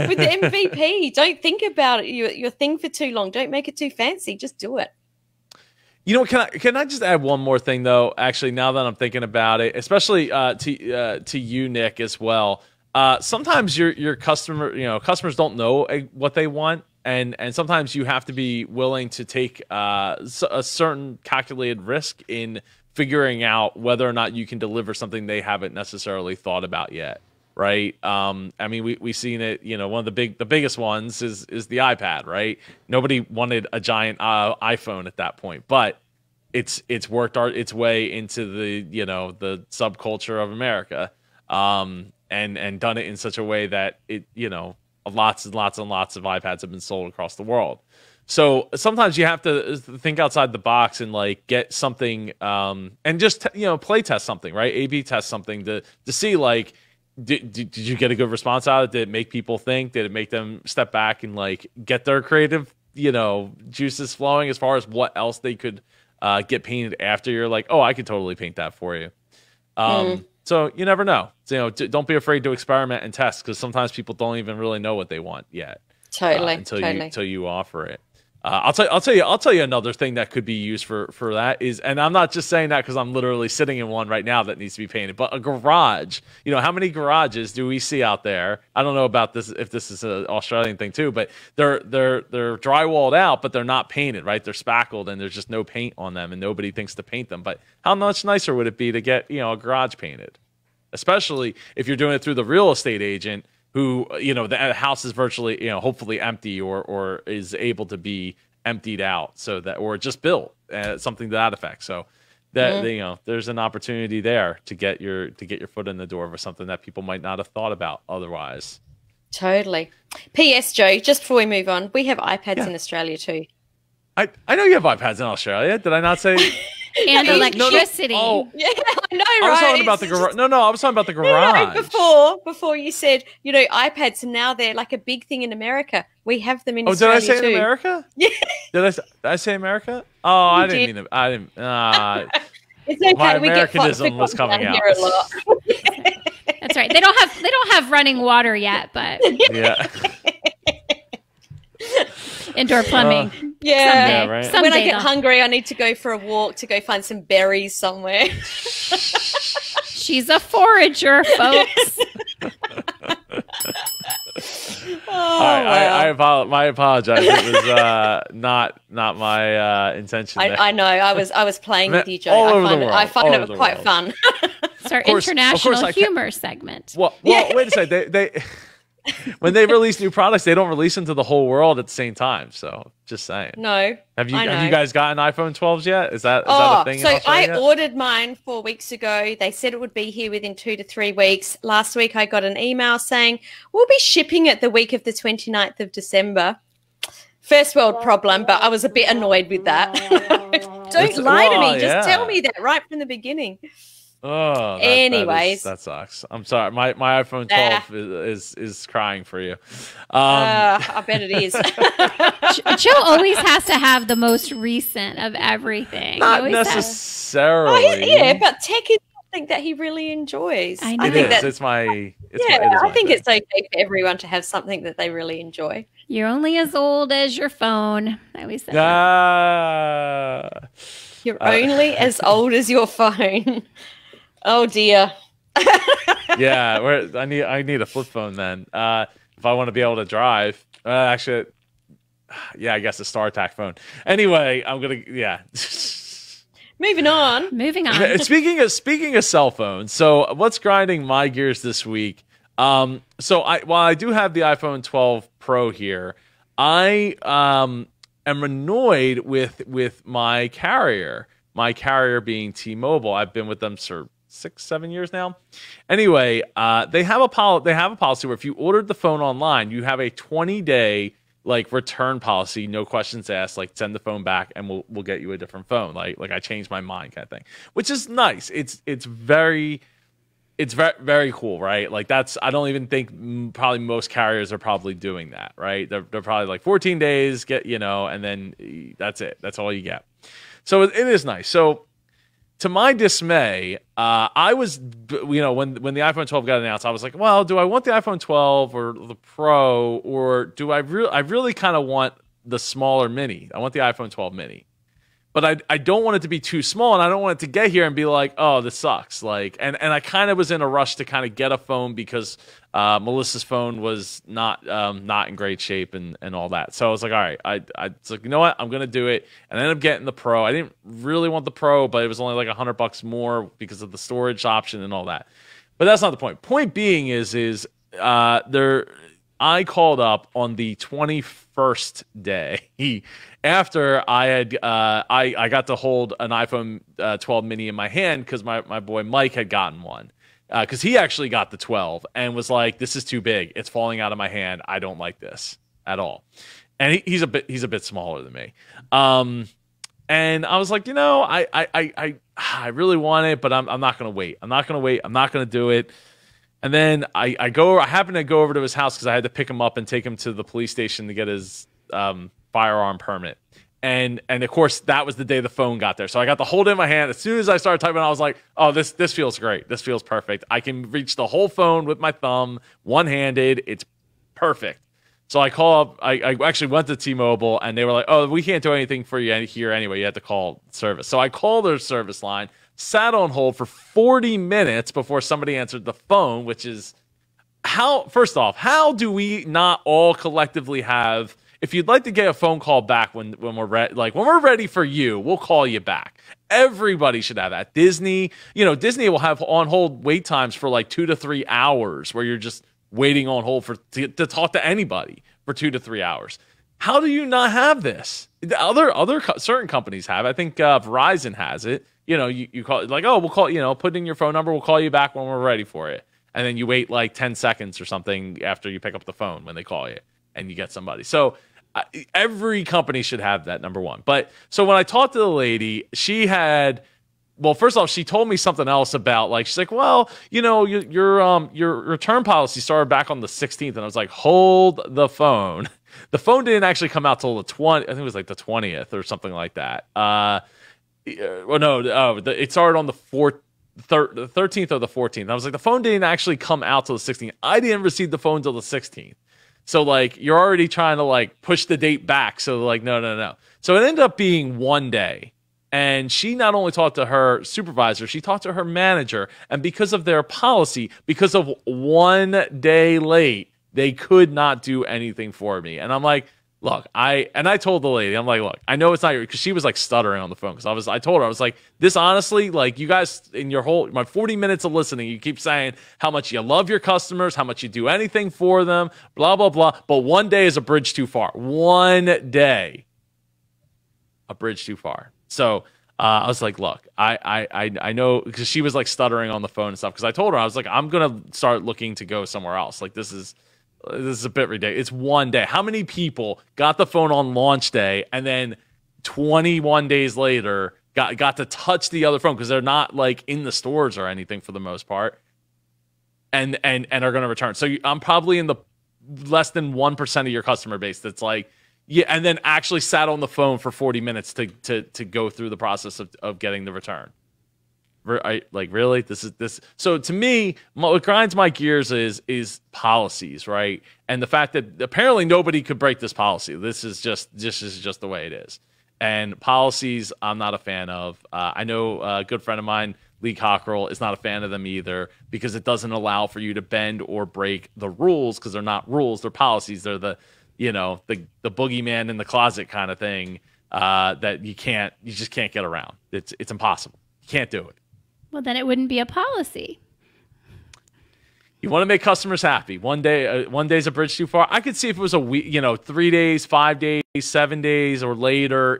With the MVP, don't think about it. Your thing for too long. Don't make it too fancy. Just do it. You know, can I just add one more thing though? Actually, now that I'm thinking about it, especially to you, Nick, as well. Sometimes your customers don't know what they want, and sometimes you have to be willing to take a certain calculated risk in figuring out whether or not you can deliver something they haven't necessarily thought about yet. Right. I mean, we've seen it, you know, one of the biggest ones is the iPad, right? Nobody wanted a giant iPhone at that point, but it's worked its way into the subculture of America, and done it in such a way that lots and lots and lots of iPads have been sold across the world. So sometimes you have to think outside the box and like get something, and just play test something, right? A/B test something to see like, did you get a good response out of it? Did it make people think? Did it make them step back and like get their creative, juices flowing as far as what else they could get painted after? You're like, oh, I could totally paint that for you. So you never know. So, don't be afraid to experiment and test, because sometimes people don't even really know what they want yet. Totally. Until you offer it. I'll tell you another thing that could be used for that is, and I'm not just saying that because I'm literally sitting in one right now that needs to be painted, but a garage. How many garages do we see out there? I don't know about this, if this is an Australian thing too, but they're drywalled out, but they're not painted, right? They're spackled and there's just no paint on them, and nobody thinks to paint them. But how much nicer would it be to get a garage painted, especially if you're doing it through the real estate agent, who, the house is virtually, hopefully empty or is able to be emptied out, so that, or just built, something to that effect. So that, there's an opportunity there to get your foot in the door for something that people might not have thought about otherwise. Totally. P.S. Joe, just before we move on, we have iPads in Australia too. I know you have iPads in Australia. Did I not say? And electricity. No. Oh, yeah, I know, right? I was talking about the garage. No, I was talking about the garage. Before you said, iPads, and now they're like a big thing in America. We have them in Australia too. Did I say in America? Yeah. Did I say America? Oh, I didn't mean it. I didn't. It's okay. My we Americanism was coming out. Here a lot. That's right. They don't have running water yet, but yeah. Indoor plumbing. Yeah. Right. Someday when I get hungry, I need to go for a walk to go find some berries somewhere. She's a forager, folks. I apologize. It was not my intention. I know. I was playing with you, Joe. I find it quite fun. It's our international humor segment. Well, wait a second. They when they release new products, they don't release them to the whole world at the same time. So, just saying. No. Have you guys gotten iPhone 12s yet? Is that a thing? So I ordered mine 4 weeks ago. They said it would be here within 2 to 3 weeks. Last week I got an email saying we'll be shipping it the week of the 29th of December. First world problem, but I was a bit annoyed with that. Don't lie to me. Just tell me that right from the beginning. Oh, anyways, that sucks. I'm sorry. My iPhone 12 is crying for you. I bet it is. Joe always has to have the most recent of everything. Not necessarily. But tech is something that he really enjoys. I know. I think It's my it's okay for everyone to have something that they really enjoy. You're only as old as your phone. I always say that. You're only as old as your phone. Oh dear. Yeah, I need a flip phone then. If I want to be able to drive. Actually, yeah, I guess a StarTAC phone. Anyway, I'm gonna Moving on. Moving on. Speaking of cell phones, so what's grinding my gears this week? While I do have the iPhone 12 Pro here, I am annoyed with my carrier. My carrier being T-Mobile. I've been with them for 6-7 years now. Anyway, they have a policy where if you ordered the phone online, you have a 20-day like return policy, no questions asked, like send the phone back and we'll get you a different phone. Like I changed my mind kind of thing, which is nice. It's very cool, right? Like I don't even think probably most carriers are probably doing that, right? They're probably like 14 days, and then that's it. That's all you get. So it is nice. So to my dismay, I was, when the iPhone 12 got announced, I was like, well, do I want the iPhone 12 or the Pro, or do I really kind of want the smaller mini? I want the iPhone 12 mini. But I don't want it to be too small, and I don't want it to get here and be like, oh, this sucks. Like, and I kind of was in a rush to kind of get a phone because Melissa's phone was not in great shape and all that. So I was like, all right, I was like, you know what, I'm gonna do it, and I ended up getting the Pro. I didn't really want the Pro, but it was only like $100 more because of the storage option and all that. But that's not the point. Point being is I called up on the 21st day after I had I got to hold an iPhone 12 mini in my hand because my boy Mike had gotten one because he actually got the 12 and was like, this is too big, it's falling out of my hand, I don't like this at all. And he's a bit smaller than me, and I was like, I really want it, but I'm not gonna wait. I'm not gonna do it. And then I happened to go over to his house because I had to pick him up and take him to the police station to get his firearm permit. And of course, that was the day the phone got there. So I got to hold it in my hand. As soon as I started typing, I was like, oh, this feels great. This feels perfect. I can reach the whole phone with my thumb, one-handed. It's perfect. So I call up. I actually went to T-Mobile, and they were like, oh, we can't do anything for you here anyway. You have to call service. So I called their service line, sat on hold for 40 minutes before somebody answered the phone, which is first off, how do we not all collectively have, if you'd like to get a phone call back when we're ready, like when we're ready for you, we'll call you back. Everybody should have that. Disney will have on hold wait times for like 2 to 3 hours where you're just waiting on hold to talk to anybody for 2 to 3 hours. How do you not have this? Certain companies have. I think Verizon has it. You call it like, oh, we'll call, put in your phone number, we'll call you back when we're ready for it. And then you wait like 10 seconds or something after you pick up the phone when they call you and you get somebody. So every company should have that, number one. But so when I talked to the lady, first off, she told me something else about, like, she's like, well, your return policy started back on the 16th. And I was like, hold the phone. The phone didn't actually come out till the 20th. I think it was like the 20th or something like that. It started on the 13th or the 14th. I was like, the phone didn't actually come out till the 16th. I didn't receive the phone till the 16th. So like, you're already trying to like push the date back. So like, no. So it ended up being 1 day. And she not only talked to her supervisor, she talked to her manager. And because of their policy, because of 1 day late, they could not do anything for me. And I'm like, look, I told the lady, I'm like, look, I know it's not your, because she was like stuttering on the phone. Because I told her, I was like, this honestly, like, you guys in my 40 minutes of listening, you keep saying how much you love your customers, how much you do anything for them, blah, blah, blah. But 1 day is a bridge too far. 1 day, a bridge too far. So I was like, look, I know, because she was like stuttering on the phone and stuff. Because I told her, I was like, I'm going to start looking to go somewhere else. Like, this is a bit ridiculous. It's 1 day. How many people got the phone on launch day and then 21 days later got to touch the other phone because they're not like in the stores or anything for the most part, and are going to return? So I'm probably in the less than 1% of your customer base that's like, yeah, and then actually sat on the phone for 40 minutes to go through the process of getting the return. Really? This. So to me, what grinds my gears is policies, right? And the fact that apparently nobody could break this policy. This is just the way it is. And policies, I'm not a fan of. I know a good friend of mine, Lee Cockrell, is not a fan of them either because it doesn't allow for you to bend or break the rules because they're not rules, they're policies. They're the boogeyman in the closet kind of thing. that you just can't get around. It's impossible. You can't do it. Well, then it wouldn't be a policy. You want to make customers happy. One day's a bridge too far. I could see if it was a week, 3 days, 5 days, 7 days, or later.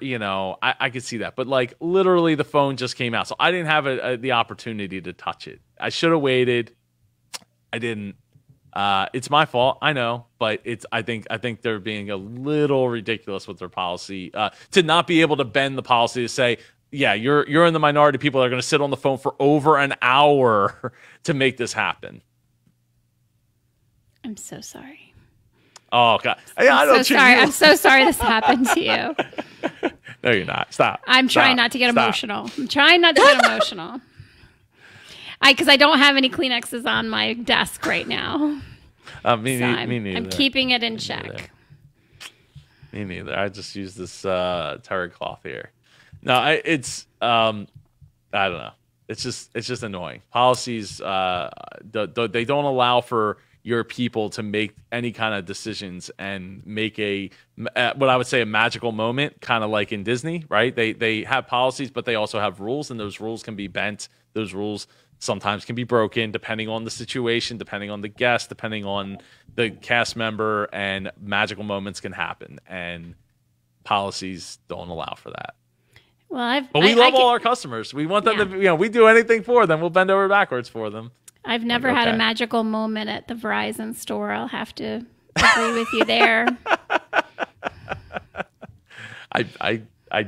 I could see that. But like literally, the phone just came out, so I didn't have the opportunity to touch it. I should have waited. I didn't. It's my fault, I know, but I think they're being a little ridiculous with their policy to not be able to bend the policy to say, yeah, you're in the minority. People are going to sit on the phone for over an hour to make this happen. I'm so sorry. Oh God! I'm so sorry this happened to you. No, you're not. Stop. I'm trying not to get emotional. I'm trying not to get emotional. Because I don't have any Kleenexes on my desk right now. Me neither. I'm keeping it in check. Me neither. I just use this terry cloth here. No, I don't know. It's just annoying. Policies, they don't allow for your people to make any kind of decisions and make what I would say a magical moment, kind of like in Disney, right? They have policies, but they also have rules, and those rules can be bent. Those rules sometimes can be broken depending on the situation, depending on the guest, depending on the cast member, and magical moments can happen, and policies don't allow for that. Well, but we love all our customers. We want them to, we do anything for them. We'll bend over backwards for them. I've never had a magical moment at the Verizon store. I'll have to agree with you there. I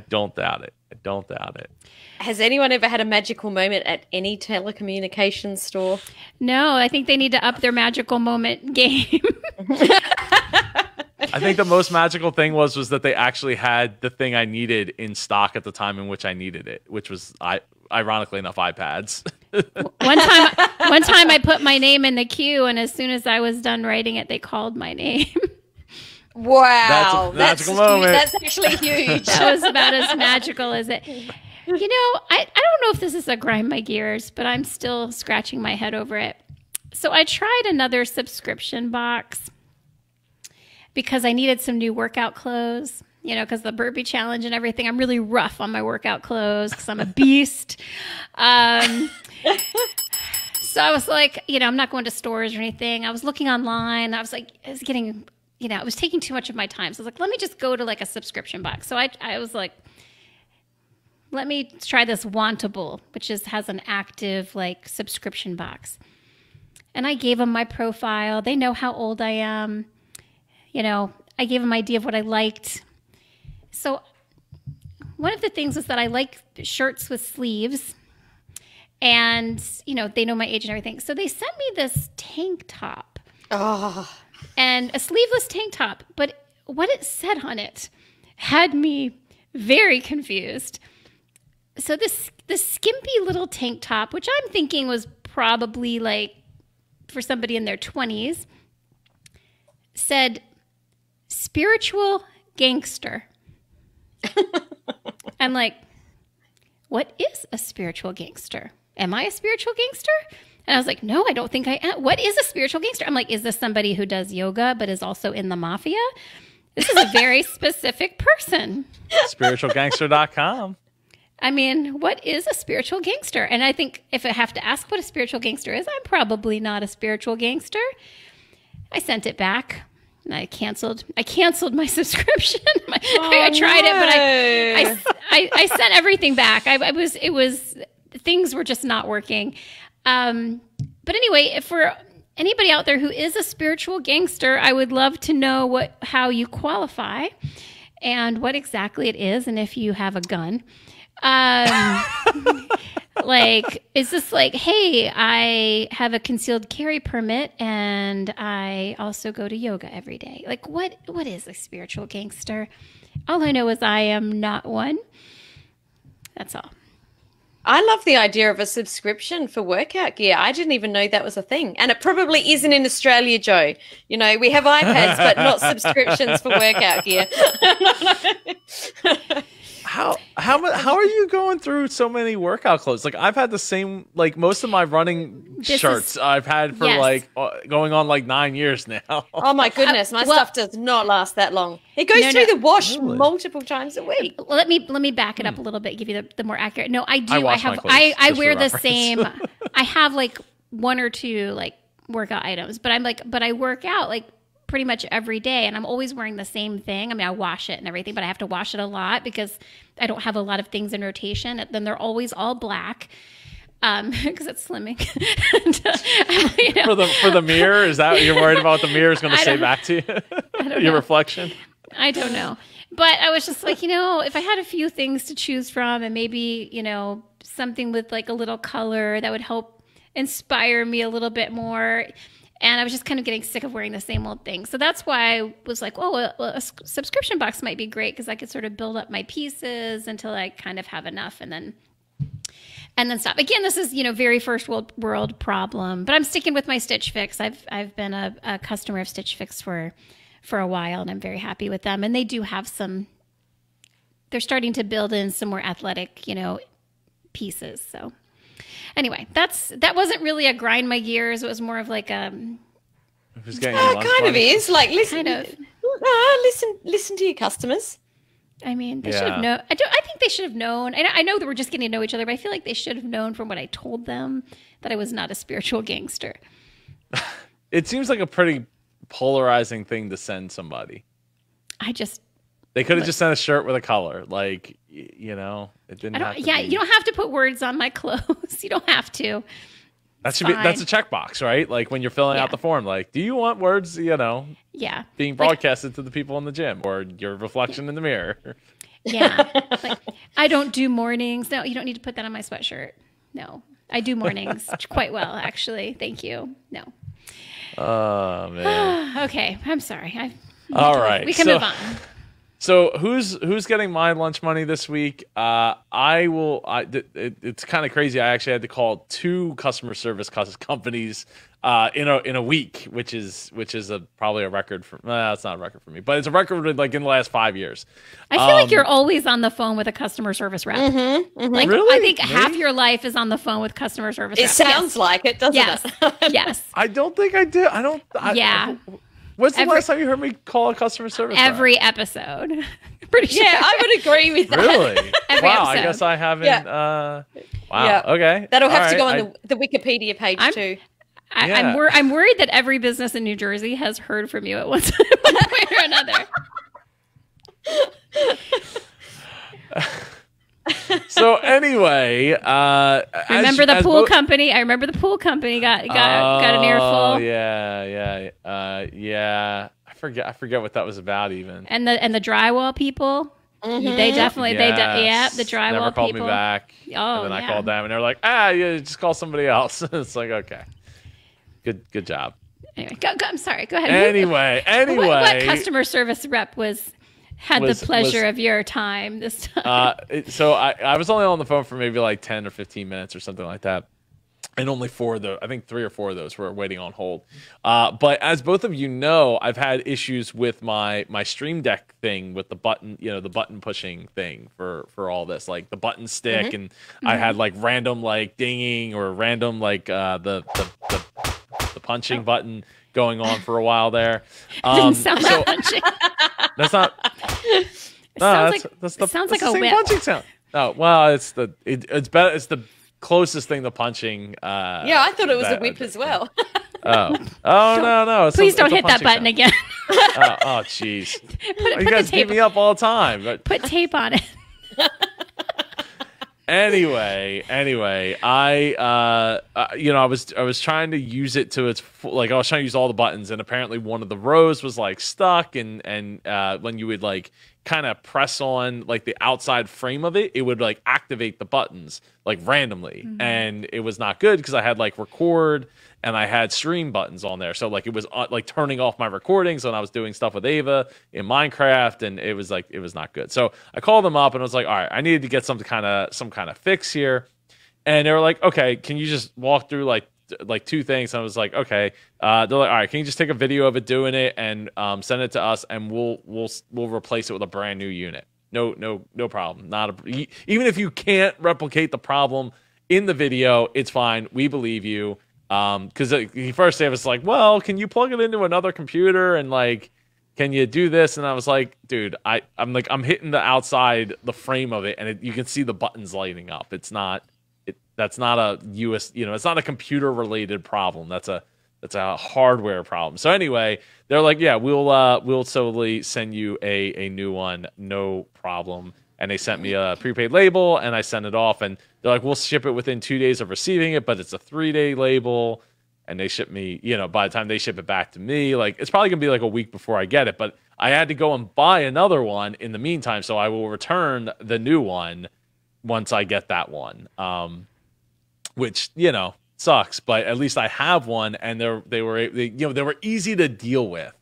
don't doubt it. I don't doubt it. Has anyone ever had a magical moment at any telecommunications store? No, I think they need to up their magical moment game. I think the most magical thing was that they actually had the thing I needed in stock at the time in which I needed it, which was, ironically enough, iPads. One time I put my name in the queue, and as soon as I was done writing it, they called my name. Wow. That's a magical moment. That's actually huge. That was about as magical as it. I don't know if this is a grind my gears, but I'm still scratching my head over it. So I tried another subscription box because I needed some new workout clothes, because the burpee challenge and everything. I'm really rough on my workout clothes because I'm a beast. So I was like, I'm not going to stores or anything. I was looking online. I was like, it was getting, it was taking too much of my time. So I was like, let me just go to like a subscription box. So I was like, let me try this Wantable, which has an active like subscription box. And I gave them my profile. They know how old I am. I gave them an idea of what I liked. So one of the things was that I like shirts with sleeves. And, they know my age and everything. So they sent me this tank top. Oh. And a sleeveless tank top. But what it said on it had me very confused. So this skimpy little tank top, which I'm thinking was probably like for somebody in their 20s, said spiritual gangster. I'm like, what is a spiritual gangster? Am I a spiritual gangster? And I was like, no, I don't think I am. What is a spiritual gangster? I'm like, is this somebody who does yoga but is also in the mafia? This is a very specific person. Spiritualgangster.com. I mean, what is a spiritual gangster? And I think if I have to ask what a spiritual gangster is, I'm probably not a spiritual gangster. I sent it back. And I canceled my subscription. I tried it, but I sent everything back. Things were just not working. But anyway, for anybody out there who is a spiritual gangster, I would love to know how you qualify and what exactly it is, and if you have a gun. Like, is this like, hey, I have a concealed carry permit and I also go to yoga every day? Like, what is a spiritual gangster? All I know is I am not one. That's all. I love the idea of a subscription for workout gear. I didn't even know that was a thing. And it probably isn't in Australia, Joe. We have iPads, but not subscriptions for workout gear. How are you going through so many workout clothes? Like I've had the same, like most of my running shirts I've had for like going on like 9 years now. Oh my goodness, my stuff does not last that long. It goes through the wash multiple times a week. Well, let me back it up a little bit, give you the more accurate. No, I do. I wear the same. I have like one or two like workout items, but I work out like pretty much every day, and I'm always wearing the same thing. I mean, I wash it and everything, but I have to wash it a lot because I don't have a lot of things in rotation. And then they're always all black because it's slimming. And, for the mirror, is that what you're worried about? What the mirror is going to say back to you? Your reflection? I don't know. But I was just like, if I had a few things to choose from and maybe, something with like a little color that would help inspire me a little bit more. And I was just kind of getting sick of wearing the same old thing. So that's why I was like, a subscription box might be great because I could sort of build up my pieces until I kind of have enough and then stop. Again, this is, very first world problem. But I'm sticking with my Stitch Fix. I've been a customer of Stitch Fix for a while, and I'm very happy with them. And they do have they're starting to build in some more athletic, pieces. So anyway, that wasn't really a grind my gears. It was more of like kind of is like listen to your customers. I mean, they should have known. I think they should have known. I know that we're just getting to know each other, but I feel like they should have known from what I told them that I was not a spiritual gangster. It seems like a pretty polarizing thing to send somebody. They could have just sent a shirt with a color, like it didn't have to be. You don't have to put words on my clothes. You don't have to. That's a checkbox, right? Like when you're filling out the form, like, do you want words, being broadcasted to the people in the gym or your reflection in the mirror? Yeah. Like, I don't do mornings. No, you don't need to put that on my sweatshirt. No, I do mornings quite well, actually. Thank you. No. Oh, man. Okay. I'm sorry. All right. We can move on. So who's getting my lunch money this week? It's kind of crazy. I actually had to call 2 customer service companies in a week, which is probably a record for. It's not a record for me, but it's a record like in the last 5 years. I feel like you're always on the phone with a customer service rep. Mm-hmm, mm-hmm. Like really? I think half your life is on the phone with customer service. It sounds like it, doesn't it? Yes. I don't think I did. Yeah. When's the last time you heard me call a customer service? Every episode. Pretty sure. Yeah, I would agree with that. Really? Every wow, episode. I guess I haven't. Yeah. Wow. Yeah. Okay. That'll have to go on the Wikipedia page too. I'm worried that every business in New Jersey has heard from you at one point or another. So anyway, remember the pool company? I remember the pool company got an earful. Yeah. I forget what that was about even. And the drywall people. Mm-hmm. They definitely the drywall never called people. Me back. Oh, and then I called them and they're like, just call somebody else. It's like, okay, good job. Anyway, go, I'm sorry. Go ahead. Anyway, what customer service rep had the pleasure of your time this time? So I was only on the phone for maybe like 10 or 15 minutes or something like that. And only 3 or 4 of those were waiting on hold. But as both of you know, I've had issues with my Stream Deck thing with the button, the button pushing thing for all this, like the button stick. Mm-hmm. And I had like random like dinging or random like the punching button going on for a while there. Didn't sound like punching. That's not. It sounds like a whip. Punching sound. Oh well, it's better. It's the closest thing to punching. Yeah, I thought it was a whip as well. No! Please don't hit that button again. Oh, jeez! You guys beat me up all the time. But put tape on it. Anyway, I was trying to use it to its full, like I was trying to use all the buttons, and apparently one of the rows was like stuck, and when you would like kind of press on like the outside frame of it, it would like activate the buttons like randomly, and it was not good because I had like record and I had stream buttons on there, so like it was like turning off my recordings when I was doing stuff with Ava in Minecraft, and it was not good. So I called them up and I was like, all right, I needed to get some kind of fix here, and they were like, okay, can you just walk through like 2 things? And I was like, okay. They're like, all right, can you just take a video of it doing it and send it to us, and we'll replace it with a brand new unit. No problem. Even if you can't replicate the problem in the video, it's fine. We believe you. Because he first said, was like, well, can you plug it into another computer and like, can you do this? And I was like, dude, I'm hitting the outside the frame of it, and you can see the buttons lighting up. That's not a it's not a computer related problem. That's a hardware problem. So anyway, they're like, yeah, we'll totally send you a new one, no problem. And they sent me a prepaid label, and I sent it off, and they're like, we'll ship it within 2 days of receiving it, but it's a 3-day label. And they ship me, by the time they ship it back to me, like it's probably gonna be like a week before I get it. But I had to go and buy another one in the meantime, so I will return the new one once I get that one. Which sucks, but at least I have one, and they were easy to deal with.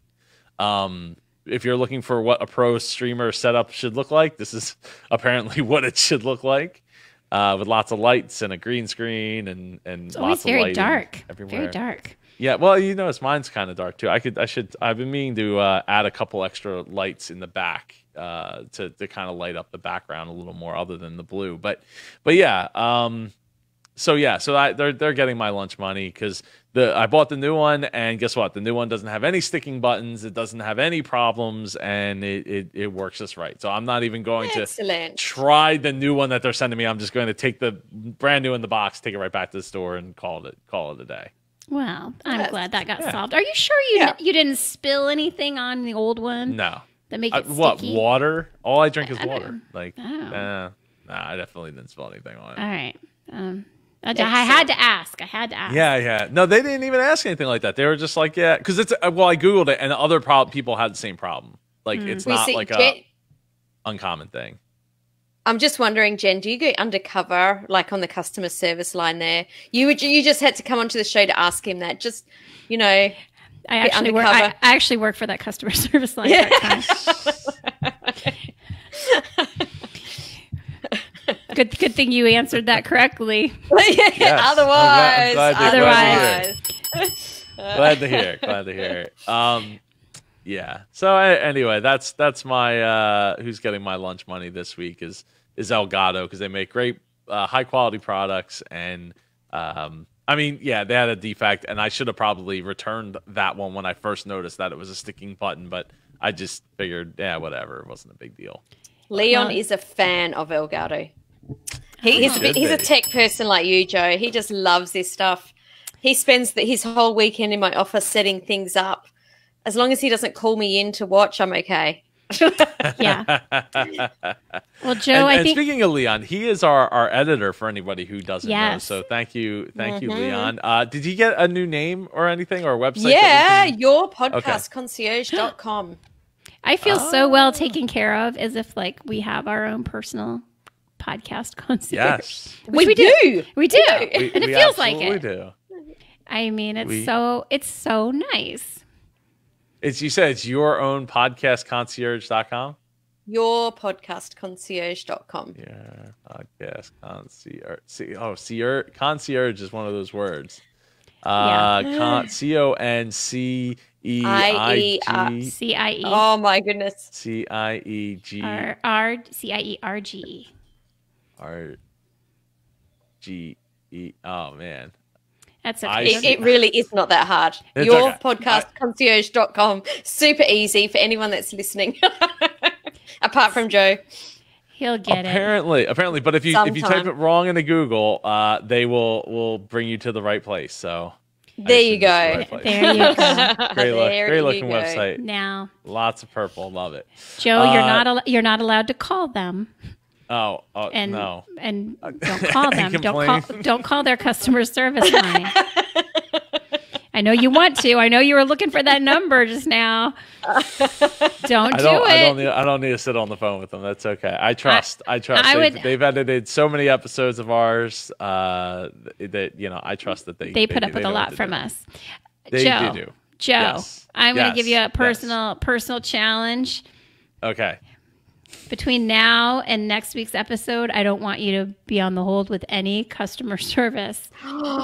If you're looking for what a pro streamer setup should look like, this is apparently what it should look like. With lots of lights and a green screen and it's lots of lighting dark. everywhere. Very dark. Yeah, well, mine's kind of dark too. I've been meaning to add a couple extra lights in the back to kind of light up the background a little more, other than the blue. But yeah, so they're getting my lunch money because I bought the new one, and guess what? The new one doesn't have any sticking buttons. It doesn't have any problems, and it works just right. So I'm not even going to try the new one that they're sending me. I'm just going to take the brand new in the box, take it right back to the store, and call it a day. Well, I'm glad that got solved. Are you sure you didn't spill anything on the old one? No. That make it sticky? What, water? All I drink is water. Nah, I definitely didn't spill anything on it. All right. I had to ask. Yeah. No, they didn't even ask anything like that. They were just like, yeah, because I Googled it, and other people had the same problem. Like, it's not like a uncommon thing. I'm just wondering, Jen, do you go undercover, like on the customer service line there? You just had to come onto the show to ask him that. Just, I actually work for that customer service line. Yeah. Good thing you answered that correctly. Yes. Otherwise. Glad to hear it. Yeah. So anyway, that's my who's getting my lunch money this week is Elgato, because they make great high quality products, and they had a defect, and I should have probably returned that one when I first noticed that it was a sticking button, but I just figured, whatever, it wasn't a big deal. Leon is a fan of Elgato. He's a tech person like you, Joe. He just loves this stuff. He spends his whole weekend in my office setting things up. As long as he doesn't call me in to watch, I'm okay. Yeah. Well, Joe, I think, speaking of Leon, he is our editor for anybody who doesn't know. So thank you, Leon. Did he get a new name or anything, or a website? Yeah, yourpodcastconcierge.com. I feel so well taken care of, as if like we have our own personal podcast concierge. Yes, we do. We do, and it feels like it. We do. I mean, it's so nice. You said it's your own podcastconcierge.com? Yourpodcastconcierge.com. Yeah, podcast concierge. Concierge is one of those words. CONCIEIG. CIE. Oh my goodness. CIEG. CIERG. RGE. Oh man. That's okay. It really is not that hard. Yourpodcastconcierge.com. Super easy for anyone that's listening. Apart from Joe. He'll get it. Apparently, but if you type it wrong into Google, they will bring you to the right place. So there you go. There you go. Great looking website. Now, lots of purple. Love it. Joe, you're not allowed to call them. No. And don't call them. Don't call their customer service line. I know you want to. I know you were looking for that number just now. Don't do it. I don't need to sit on the phone with them. That's okay. I trust. They've edited so many episodes of ours that I trust that they put up with a lot from us. They Joe, do. Joe, yes. I'm going to give you a personal challenge. Okay. between now and next week's episode, I don't want you to be on the hold with any customer service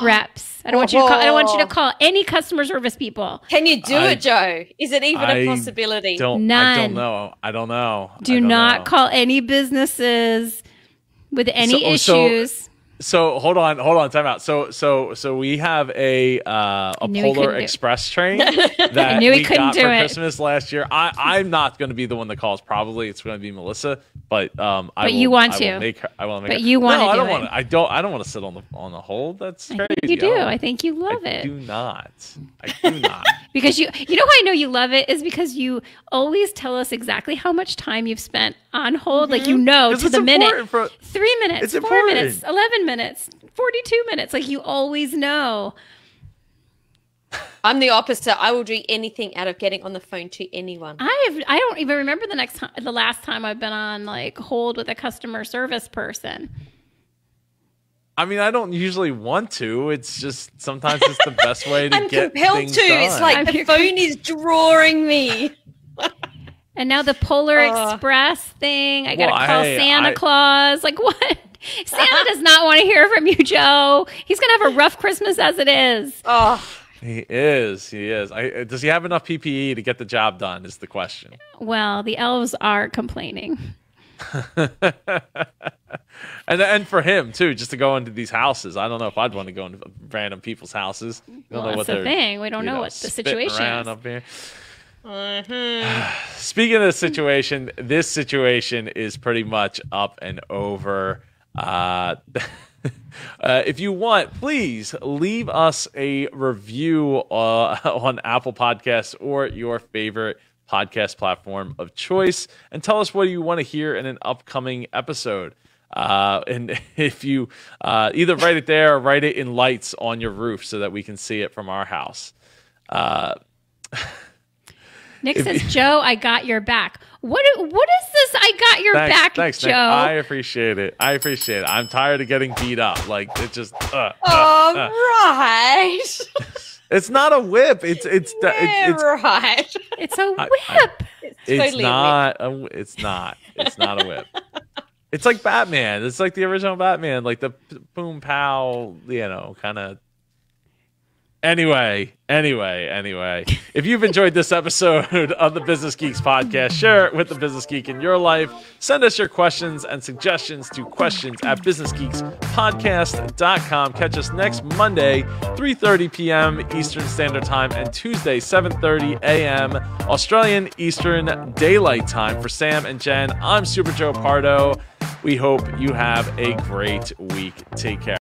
reps. I don't want you to call any customer service people. Can you do it, Joe? Is it even a possibility? None. I don't know. Do not call any businesses with any issues. So hold on, time out. So we have a Polar Express train that we got for Christmas last year. I'm not going to be the one that calls. Probably it's going to be Melissa, but you want to. I will make her. But you want to. I don't want to. I don't want to sit on the hold. That's crazy. I think you do. I think you love it. I do not. Because you know how I know you love it is because you always tell us exactly how much time you've spent on hold. Like to the minute. 3 minutes, 4 minutes, 11 minutes, 42 minutes. Like you always know. I'm the opposite. I will do anything out of getting on the phone to anyone. I don't even remember the last time I've been on like hold with a customer service person. I mean, I don't usually want to. It's just sometimes it's the best way to get things done. It's like the phone is drawing me. And now the Polar Express thing. I got to call Santa Claus. Like what? Santa does not want to hear from you, Joe. He's going to have a rough Christmas as it is. Oh. He is. Does he have enough PPE to get the job done is the question. Well, the elves are complaining. And for him too, just to go into these houses. I don't know if I'd want to go into random people's houses. That's the thing. We don't know what the situation is. Up here. Speaking of the situation, this situation is pretty much up and over. If you want, please leave us a review on Apple Podcasts or your favorite podcast platform of choice, and tell us what you want to hear in an upcoming episode. And if you either write it there or write it in lights on your roof so that we can see it from our house. Nick says, Joe, I got your back. What is this? I got your back, thanks, Joe. Nick. I appreciate it. I'm tired of getting beat up. Like it just. Right. It's not a whip. It's right. It's a whip. It's not a whip. It's like Batman. It's like the original Batman, like the boom pow, kind of. Anyway. If you've enjoyed this episode of the Business Geeks podcast, share it with the business geek in your life. Send us your questions and suggestions to questions@businessgeekspodcast.com. Catch us next Monday, 3:30 p.m. Eastern Standard Time, and Tuesday, 7:30 a.m. Australian Eastern Daylight Time. For Sam and Jen, I'm Super Joe Pardo. We hope you have a great week. Take care.